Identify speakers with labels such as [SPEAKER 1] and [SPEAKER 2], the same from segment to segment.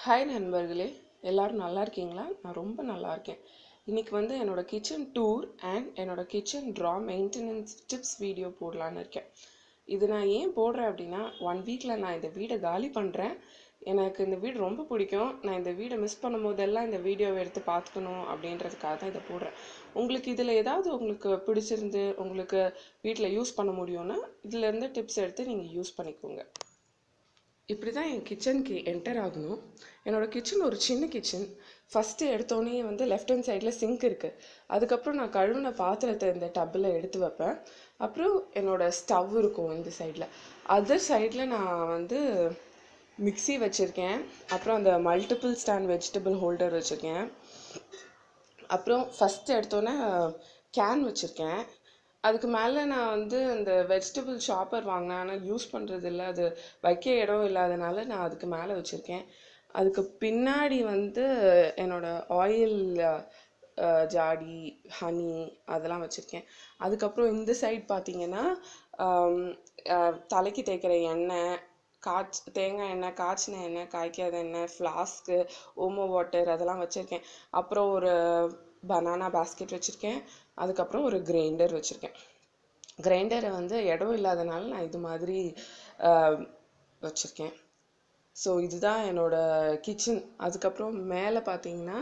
[SPEAKER 1] Hi நண்பர்களே, எல்லோரும் நல்லா இருக்கீங்களா? நான் ரொம்ப நல்லா இருக்கேன். இன்றைக்கி வந்து என்னோடய கிச்சன் டூர் அண்ட் என்னோடய kitchen draw maintenance tips video போடலான்னு இருக்கேன். இது நான் ஏன் போடுறேன் அப்படின்னா, 1 வீக்கில் நான் இந்த வீடை காலி பண்ணுறேன். எனக்கு இந்த வீடு ரொம்ப பிடிக்கும். நான் இந்த வீடை மிஸ் பண்ணும் போதெல்லாம் இந்த வீடியோவை எடுத்து பார்த்துக்கணும் அப்படின்றதுக்காக தான் இதை போடுறேன். உங்களுக்கு இதில் ஏதாவது உங்களுக்கு பிடிச்சிருந்து உங்களுக்கு வீட்டில் யூஸ் பண்ண முடியும்னா இதிலேருந்து டிப்ஸ் எடுத்து நீங்கள் யூஸ் பண்ணிக்கோங்க. இப்படி தான் என் கிச்சனுக்கு என்டர் ஆகணும். என்னோடய கிச்சன் ஒரு சின்ன கிச்சன். ஃபஸ்ட்டு எடுத்தோடனே வந்து லெஃப்ட் ஹேண்ட் சைடில் சிங்க் இருக்குது. அதுக்கப்புறம் நான் கழுவின பாத்திரத்தை இந்த டப்பில் எடுத்து வைப்பேன். அப்புறம் என்னோடய ஸ்டவ் இருக்கும் இந்த சைடில். அதர் சைடில் நான் வந்து மிக்சி வச்சுருக்கேன். அப்புறம் அந்த மல்டிபிள் ஸ்டாண்ட் வெஜிடபிள் ஹோல்டர் வச்சுருக்கேன். அப்புறம் ஃபஸ்ட்டு எடுத்தோன்னே கேன் வச்சுருக்கேன். அதுக்கு மேலே நான் வந்து அந்த வெஜிடபிள் ஷாப்பர் வாங்கினேன். ஆனால் யூஸ் பண்ணுறது இல்லை, அது வைக்க இடம் இல்லாதனால நான் அதுக்கு மேலே வச்சுருக்கேன். அதுக்கு பின்னாடி வந்து என்னோடய ஆயில் ஜாடி, ஹனி அதெல்லாம் வச்சுருக்கேன். அதுக்கப்புறம் இந்த சைட் பார்த்திங்கன்னா தலைக்கு தேய்க்கிற எண்ணெய், தேங்காய் எண்ணெய், காய்ச்சின எண்ணெய், காய்க்காத எண்ணெய், ஃப்ளாஸ்க்கு, ஓமோ வாட்டர் அதெல்லாம் வச்சுருக்கேன். அப்புறம் ஒரு பனானா பாஸ்கெட் வச்சுருக்கேன். அதுக்கப்புறம் ஒரு கிரைண்டர் வச்சுருக்கேன். கிரைண்டரை வந்து இடம் இல்லாதனால நான் இது மாதிரி வச்சுருக்கேன். ஸோ இதுதான் என்னோடய கிச்சன். அதுக்கப்புறம் மேலே பார்த்தீங்கன்னா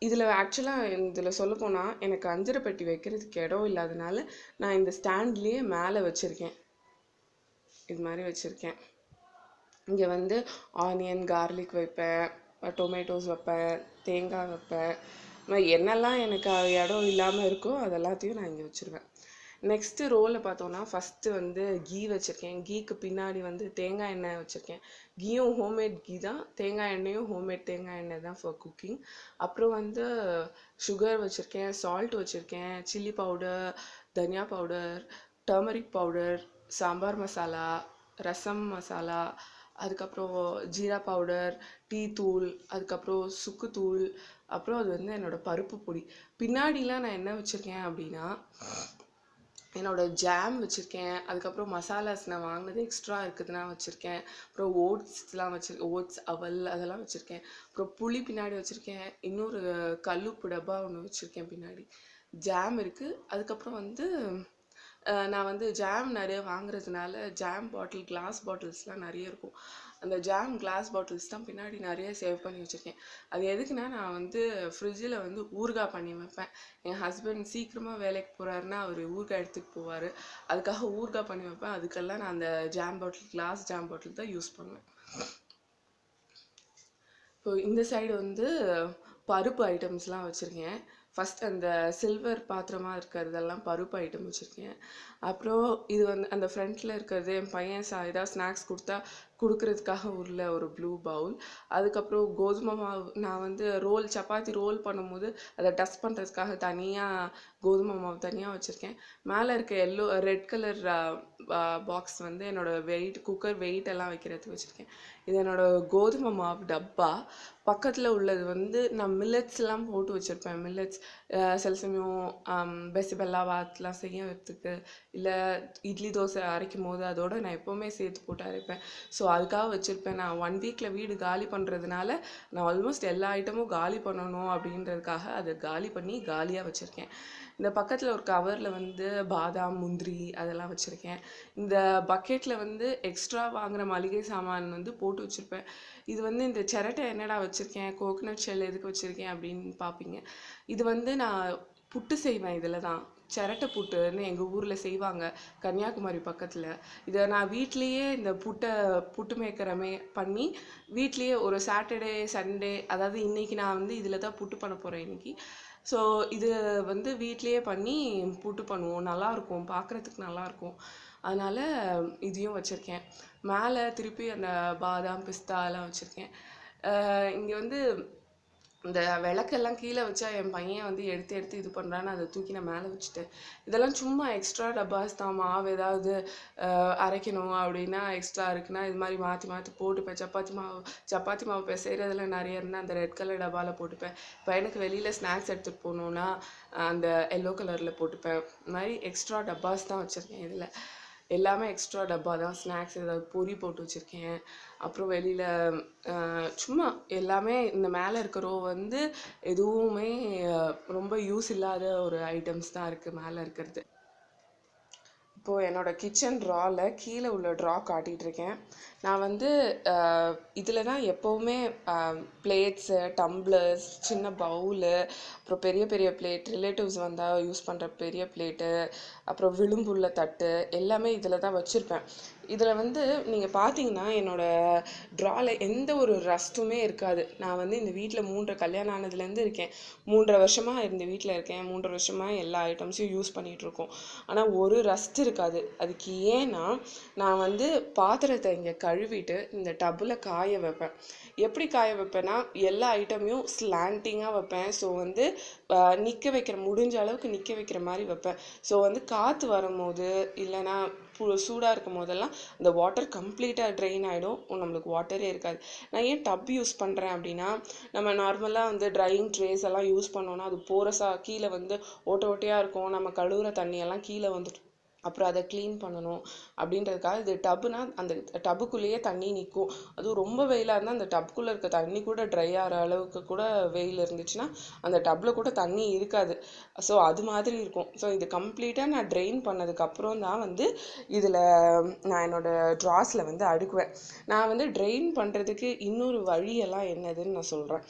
[SPEAKER 1] இதில் ஆக்சுவலாக இதில் சொல்லப்போனால் எனக்கு அஞ்சரை பெட்டி வைக்கிறதுக்கு இடம் இல்லாதனால நான் இந்த ஸ்டாண்ட்லேயே மேலே வச்சுருக்கேன். இது மாதிரி வச்சுருக்கேன். இங்கே வந்து ஆனியன், கார்லிக் வைப்பேன், டொமேட்டோஸ் வைப்பேன், தேங்காய் வைப்பேன். என்னெல்லாம் எனக்கு இடம் இல்லாமல் இருக்கோ அதெல்லாத்தையும் நான் இங்கே வச்சுருவேன். நெக்ஸ்ட்டு ரோவில் பார்த்தோன்னா ஃபஸ்ட்டு வந்து கீ வச்சுருக்கேன். கீக்கு பின்னாடி வந்து தேங்காய் எண்ணெய் வச்சுருக்கேன். கீயும் ஹோம்மேட் கீ தான், தேங்காய் எண்ணெயும் ஹோம்மேட் தேங்காய் எண்ணெய் தான் ஃபார் குக்கிங். அப்புறம் வந்து சுகர் வச்சுருக்கேன், சால்ட் வச்சுருக்கேன், சில்லி பவுடர், தனியா powder, turmeric powder, sambar masala, rasam masala, அதுக்கப்புறம் ஜீரா பவுடர், டீ தூள், அதுக்கப்புறம் சுக்குத்தூள், அப்புறம் அது வந்து என்னோடய பருப்பு பொடி. பின்னாடிலாம் நான் என்ன வச்சுருக்கேன் அப்படின்னா என்னோடய ஜாம் வச்சுருக்கேன். அதுக்கப்புறம் மசாலாஸ் நான் வாங்கினது எக்ஸ்ட்ரா இருக்குதுன்னா வச்சுருக்கேன். அப்புறம் ஓட்ஸ்லாம் ஓட்ஸ், அவல் அதெல்லாம் வச்சுருக்கேன். அப்புறம் புளி பின்னாடி வச்சுருக்கேன். இன்னொரு கல்லுப்பு டப்பா ஒன்று வச்சுருக்கேன் பின்னாடி. ஜாம் இருக்குது. அதுக்கப்புறம் வந்து நான் வந்து ஜாம் நிறைய வாங்குறதுனால ஜாம் பாட்டில், கிளாஸ் பாட்டில்ஸ்லாம் நிறைய இருக்கும். அந்த ஜாம் கிளாஸ் பாட்டில்ஸ் தான் பின்னாடி நிறைய சேவ் பண்ணி வச்சுருக்கேன். அது எதுக்குன்னா நான் வந்து ஃப்ரிட்ஜில் வந்து ஊறுகாய் பண்ணி வைப்பேன். என் ஹஸ்பண்ட் சீக்கிரமாக வேலைக்கு போகிறாருன்னா அவர் ஊறுகாய் எடுத்துகிட்டு போவார். அதுக்காக ஊறுகாய் பண்ணி வைப்பேன். அதுக்கெல்லாம் நான் அந்த ஜாம் பாட்டில், கிளாஸ் ஜாம் பாட்டில் தான் யூஸ் பண்ணுவேன். இப்போ இந்த சைடு வந்து பருப்பு ஐட்டம்ஸ்லாம் வச்சுருக்கேன். ஃபஸ்ட் அந்த சில்வர் பாத்திரமாக இருக்கிறதெல்லாம் பருப்பு ஐட்டம் வச்சுருக்கேன். அப்புறம் இது வந்து அந்த ஃப்ரண்ட்டில் இருக்கிறது என் பையன் ஏதாவது ஸ்நாக்ஸ் கொடுக்கறதுக்காக உள்ள ஒரு ப்ளூ பவுல். அதுக்கப்புறம் கோதுமை மாவு நான் வந்து சப்பாத்தி ரோல் பண்ணும்போது அதை டஸ்ட் பண்ணுறதுக்காக தனியாக கோதுமை மாவு தனியாக வச்சுருக்கேன். மேலே இருக்க ரெட் கலர் பாக்ஸ் வந்து என்னோடய குக்கர் வெயிட் எல்லாம் வைக்கிறதுக்கு வச்சுருக்கேன். இது என்னோடய கோதுமை மாவு டப்பா. பக்கத்தில் உள்ளது வந்து நான் மில்லட்ஸ்லாம் போட்டு வச்சுருப்பேன். மில்லட்ஸ் சில சமயம் பெசிபெல்லா வாத்லாம் செய்யறதுக்கு, இல்லை இட்லி தோசை அரைக்கும் போது அதோடு நான் எப்போவுமே சேர்த்து போட்டு அரைப்பேன். ஸோ அதுக்காக வச்சுருப்பேன். நான் 1 வீக்கில் வீடு காலி பண்ணுறதுனால நான் ஆல்மோஸ்ட் எல்லா ஐட்டமும் காலி பண்ணணும் அப்படின்றதுக்காக அதை காலி பண்ணி காலியாக வச்சுருக்கேன். இந்த பக்கத்தில் ஒரு கவரில் வந்து பாதாம், முந்திரி அதெல்லாம் வச்சுருக்கேன். இந்த பக்கெட்டில் வந்து எக்ஸ்ட்ரா வாங்குகிற மளிகை சாமான் வந்து போட்டு வச்சுருப்பேன். இது வந்து இந்த சிரட்டை என்னடா வச்சுருக்கேன், கோகனட் ஷெல் எதுக்கு வச்சுருக்கேன் அப்படின்னு பார்ப்பீங்க. இது வந்து நான் புட்டு செய்வேன். இதில் தான் சிரட்டை புட்டுன்னு எங்கள் ஊரில் செய்வாங்க, கன்னியாகுமரி பக்கத்தில். இதை நான் வீட்லேயே இந்த புட்டு மேக்கரமே பண்ணி வீட்லேயே ஒரு சாட்டர்டே, சண்டே, அதாவது இன்றைக்கி நான் வந்து இதில் தான் புட்டு பண்ண போகிறேன் இன்றைக்கி. ஸோ இது வந்து வீட்லேயே பண்ணி புட்டு பண்ணுவோம். நல்லாயிருக்கும், பார்க்குறதுக்கு நல்லாயிருக்கும். அதனால் இதையும் வச்சுருக்கேன். மேலே திருப்பி அந்த பாதாம், பிஸ்தா எல்லாம் வச்சுருக்கேன். இங்கே வந்து இந்த விளக்கெல்லாம் கீழே வச்சா என் பையன் வந்து எடுத்து இது பண்ணுறான்னு அதை தூக்கி நான் மேலே வச்சுட்டேன். இதெல்லாம் சும்மா எக்ஸ்ட்ரா டப்பாஸ் தான். மாவு ஏதாவது அரைக்கணும் அப்படின்னா எக்ஸ்ட்ரா இருக்குன்னா இது மாதிரி மாற்றி போட்டுப்பேன். சப்பாத்தி மாவு பிசைறதுல நிறைய இருந்தால் அந்த ரெட் கலர் டப்பாவில் போட்டுப்பேன். பையனுக்கு வெளியில் ஸ்நாக்ஸ் எடுத்துகிட்டு போகணுன்னா அந்த எல்லோ கலரில் போட்டுப்பேன். இது மாதிரி எக்ஸ்ட்ரா டப்பாஸ் தான் வச்சுருக்கேன் இதில். எல்லாமே எக்ஸ்ட்ரா டப்பா தான். ஸ்நாக்ஸ் ஏதாவது பொரி போட்டு வச்சுருக்கேன். அப்புறம் வெளியில் சும்மா எல்லாமே இந்த மேலே இருக்க ரோ வந்து எதுவுமே ரொம்ப யூஸ் இல்லாத ஒரு ஐட்டம்ஸ் தான் இருக்குது மேலே இருக்கிறது. இப்போது என்னோடய கிச்சன் ட்ராவில் கீழே உள்ள ட்ரா காட்டிகிட்ருக்கேன். நான் வந்து இதில் தான் எப்போவுமே பிளேட்ஸு, டம்ளர்ஸ், சின்ன பவுலு, அப்புறம் பெரிய பெரிய பிளேட், ரிலேட்டிவ்ஸ் வந்தால் யூஸ் பண்ணுற பெரிய பிளேட்டு, அப்புறம் விளிம்புள்ள தட்டு எல்லாமே இதில் தான் வச்சுருப்பேன். இதில் வந்து நீங்கள் பார்த்தீங்கன்னா என்னோடய ட்ராவில் எந்த ஒரு ரஸ்ட்டுமே இருக்காது. நான் வந்து இந்த வீட்டில் 3 கல்யாணம் ஆனதுலேருந்து இருக்கேன். 3.5 வருஷமாக இந்த வீட்டில் இருக்கேன். 3.5 வருஷமாக எல்லா ஐட்டம்ஸையும் யூஸ் பண்ணிகிட்ருக்கோம். ஆனால் ஒரு ரஸ்ட் இருக்காது. அதுக்கு ஏன்னா நான் வந்து பாத்திரத்தை இங்கே கழுவிட்டு இந்த டப்பில் காய வைப்பேன். எப்படி காய வைப்பேன்னா எல்லா ஐட்டமையும் ஸ்லாண்டிங்காக வைப்பேன். ஸோ வந்து நிற்க வைக்கிற முடிஞ்ச அளவுக்கு நிற்க வைக்கிற மாதிரி வைப்பேன். ஸோ வந்து காற்று வரும்போது இல்லைன்னா சூடாக இருக்கும் போதெல்லாம் அந்த வாட்டர் கம்ப்ளீட்டாக ட்ரெயின் ஆகிடும். நம்மளுக்கு வாட்டரே இருக்காது. நான் ஏன் டப் யூஸ் பண்ணுறேன் அப்படின்னா, நம்ம நார்மலாக வந்து ட்ரையிங் ட்ரேஸ் எல்லாம் யூஸ் பண்ணோன்னா அது போரஸாக கீழே வந்து ஓட்டை ஓட்டையாக இருக்கும். நம்ம கழுவுற தண்ணியெல்லாம் கீழே வந்துட்டு அப்புறம் அதை க்ளீன் பண்ணணும் அப்படின்றதுக்காக. இது டப்புனா அந்த டப்புக்குள்ளேயே தண்ணி நிற்கும். அதுவும் ரொம்ப வெயிலாக இருந்தால் அந்த டப்புக்குள்ளே இருக்க தண்ணி கூட ட்ரை ஆகிற அளவுக்கு கூட வெயில் இருந்துச்சுன்னா அந்த டப்பில் கூட தண்ணி இருக்காது. ஸோ அது மாதிரி இருக்கும். ஸோ இது கம்ப்ளீட்டாக நான் ட்ரெயின் பண்ணதுக்கப்புறம் தான் வந்து இதில் நான் என்னோடய ட்ராஸில் வந்து அடுக்குவேன். நான் வந்து ட்ரெயின் பண்ணுறதுக்கு இன்னொரு வழியெல்லாம் என்னதுன்னு நான் சொல்கிறேன்.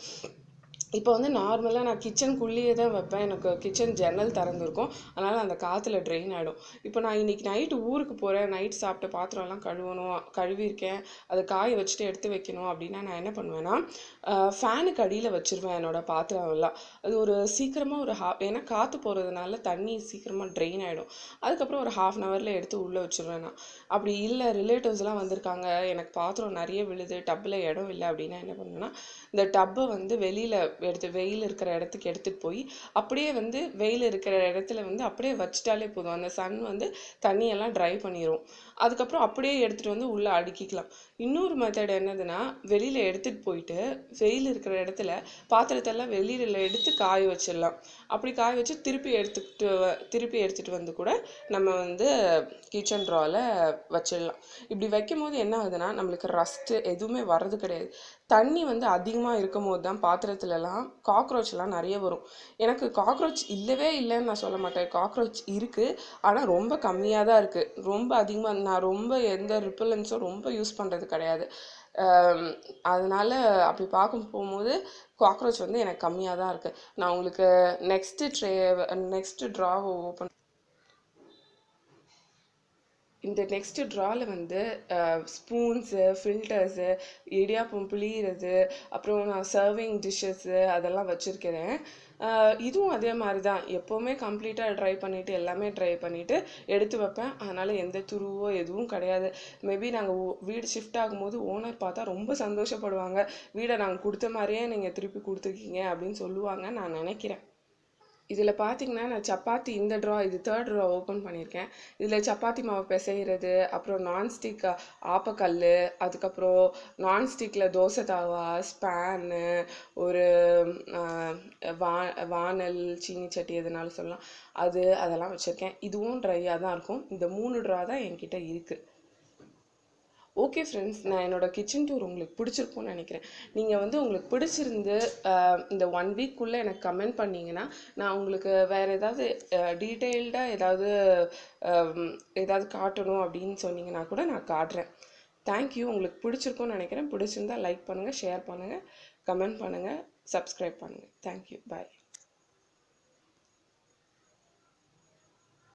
[SPEAKER 1] இப்போ வந்து நார்மலாக நான் கிச்சனுக்குள்ளேயே தான் வைப்பேன். எனக்கு கிச்சன் ஜன்னல் திறந்துருக்கும். அதனால் அந்த காற்றுல ட்ரெயின் ஆகிடும். இப்போ நான் இன்றைக்கி நைட்டு ஊருக்கு போகிறேன். நைட் சாப்பிட்ட பாத்திரம்லாம் கழுவிருக்கேன். அதை காய வச்சுட்டு எடுத்து வைக்கணும் அப்படின்னா நான் என்ன பண்ணுவேன்னா ஃபேனுக்கு அடியில் வச்சுருவேன் என்னோடய பாத்திரம் எல்லாம். அது ஒரு சீக்கிரமாக ஒரு ஏன்னா காற்று போகிறதுனால தண்ணி சீக்கிரமாக ட்ரெயின் ஆகிடும். அதுக்கப்புறம் ஒரு 1/2 ஹவரில் எடுத்து உள்ளே வச்சுருவேன் நான். அப்படி இல்லை ரிலேட்டிவ்ஸ்லாம் வந்திருக்காங்க, எனக்கு பாத்திரம் நிறைய விழுது, டப்பில் இடம் இல்லை அப்படின்னா என்ன பண்ணுவேன்னா இந்த டப்பை வந்து வெளியில் வெயில் இருக்கிற இடத்துக்கு எடுத்துகிட்டு போய் அப்படியே வந்து வெயில் இருக்கிற இடத்துல வந்து அப்படியே வச்சிட்டாலே போதும். அந்த சன் வந்து தண்ணியெல்லாம் ட்ரை பண்ணிடும். அதுக்கப்புறம் அப்படியே எடுத்துகிட்டு வந்து உள்ளே அடுக்கிக்கலாம். இன்னொரு மெத்தட் என்னதுன்னா வெளியில் எடுத்துகிட்டு போயிட்டு வெயில் இருக்கிற இடத்துல பாத்திரத்தெல்லாம் வெளியில் எடுத்து காய வச்சிடலாம். அப்படி காய வச்சு திருப்பி எடுத்துகிட்டு வந்து கூட நம்ம வந்து கிச்சன் ட்ராவில் வச்சிடலாம். இப்படி வைக்கும் போது என்ன ஆகுதுன்னா நம்மளுக்கு ரஸ்ட்டு எதுவுமே வர்றது கிடையாது. தண்ணி வந்து அதிகமாக இருக்கும் போது தான் பாத்திரத்துலலாம் காக்ரோச்லாம் நிறைய வரும். எனக்கு காக்ரோச் இல்லவே இல்லைன்னு நான் சொல்ல மாட்டேன். காக்ரோச் இருக்குது, ஆனால் ரொம்ப கம்மியாக தான் இருக்குது. ரொம்ப அதிகமாக நான் ரொம்ப எந்த ரிப்பலன்ஸும் ரொம்ப யூஸ் பண்ணுறது கிடையாது. அதனால் அப்படி போகும்போது காக்ரோச் வந்து எனக்கு கம்மியாக தான் இருக்குது. நான் உங்களுக்கு நெக்ஸ்ட்டு ட்ராவை ஓப்பன் இந்த நெக்ஸ்ட்டு ட்ராவில் வந்து ஸ்பூன்ஸு, ஃபில்டர்ஸு, இடியாப்பம் புளியிறது, அப்புறம் நான் சர்விங் டிஷ்ஷஸ்ஸு அதெல்லாம் வச்சுருக்கிறேன். இதுவும் அதே மாதிரி தான். எப்போவுமே கம்ப்ளீட்டாக எல்லாமே ட்ரை பண்ணிவிட்டு எடுத்து வைப்பேன். அதனால் எந்த துருவோ எதுவும் கிடையாது. மேபி நாங்கள் வீடு ஷிஃப்ட் ஆகும்போது ஓனர் பார்த்தா ரொம்ப சந்தோஷப்படுவாங்க. வீடை நாங்கள் கொடுத்த மாதிரியே நீங்கள் திருப்பி கொடுத்துருக்கீங்க அப்படின்னு சொல்லுவாங்க நான் நினைக்கிறேன். இதில் பார்த்தீங்கன்னா நான் சப்பாத்தி இந்த இது 3rd ட்ரா ஓப்பன் பண்ணியிருக்கேன். இதில் சப்பாத்தி மாவு பிசைகிறது, அப்புறம் நான்ஸ்டிக் ஆப்பக்கல், அதுக்கப்புறம் நான்ஸ்டிக்கில் தோசை தாவா, ஸ்பேனு, ஒரு வா வானல், சீனி சட்டி எதுனாலும் சொல்லலாம், அதெல்லாம் வச்சுருக்கேன். இதுவும் ட்ரையாக தான் இருக்கும். இந்த 3 ட்ரா தான் என்கிட்ட இருக்குது. ஓகே ஃப்ரெண்ட்ஸ், நான் என்னோடய கிச்சன் டூர் உங்களுக்கு பிடிச்சிருக்கும்னு நினைக்கிறேன். நீங்கள் வந்து உங்களுக்கு பிடிச்சிருந்து இந்த 1 வீக்குள்ளே எனக்கு கமெண்ட் பண்ணிங்கன்னா நான் உங்களுக்கு வேறு ஏதாவது டீட்டெயில்டாக ஏதாவது காட்டணும் அப்படின்னு சொன்னீங்கன்னா கூட நான் காட்டுறேன். தேங்க்யூ. உங்களுக்கு பிடிச்சிருக்கும்னு நினைக்கிறேன். பிடிச்சிருந்தால் லைக் பண்ணுங்கள், ஷேர் பண்ணுங்கள், கமெண்ட் பண்ணுங்கள், சப்ஸ்கிரைப் பண்ணுங்கள். தேங்க்யூ. பாய்.